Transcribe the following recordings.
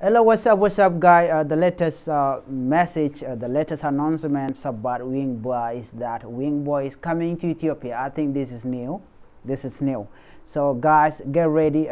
Hello, what's up, guy? The latest message, the latest announcements about Bwoi is that Bwoi is coming to Ethiopia. I think this is new. This is new. So, guys, get ready.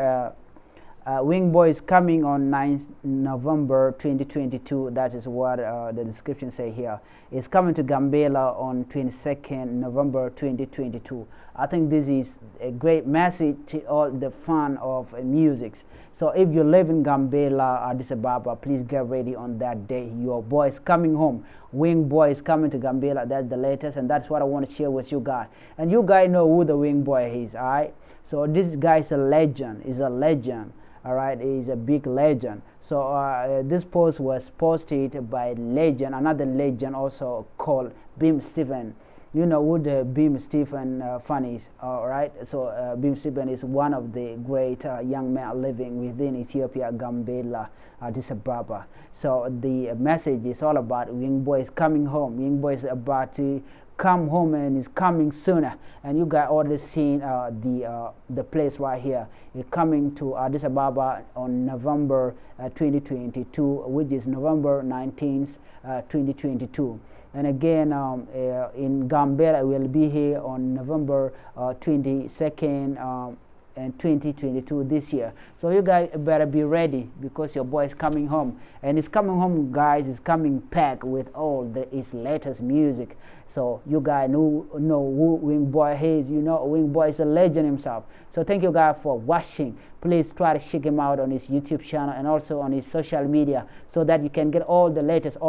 Bwoi is coming on 9th November 2022. That is what the description say here. It's coming to Gambela on 22nd November 2022. I think this is a great message to all the fan of music. So if you live in Gambela, Addis Ababa, please get ready on that day. Your boy is coming home. Bwoi is coming to Gambela. That's the latest, and that's what I want to share with you guys. And you guys know who the Bwoi is, all right? So this guy is a legend. He's a legend. All right, he's a big legend. So this post was posted by legend, another legend also called Beam Stephen. You know who the Beam Stephen fan is, all right? So Beam Stephen is one of the great young men living within Ethiopia, Gambela, Addis Ababa. So the message is all about Bwoi is coming home. Bwoi is about to come home and is coming sooner. And you guys already seen the place right here. He's coming to Addis Ababa on November 2022, which is November 19th, 2022. And again, in Gambela, we'll be here on November 22nd and 2022 this year. So you guys better be ready because your boy is coming home. And he's coming home, guys, is coming packed with all his latest music. So you guys know who Bwoi is. You know Bwoi is a legend himself. So thank you guys for watching. Please try to check him out on his YouTube channel and also on his social media so that you can get all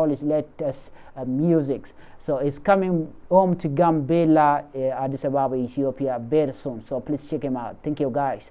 his latest music. So it's coming home to Gambela, Addis Ababa, Ethiopia very soon. So please check him out. Thank you guys.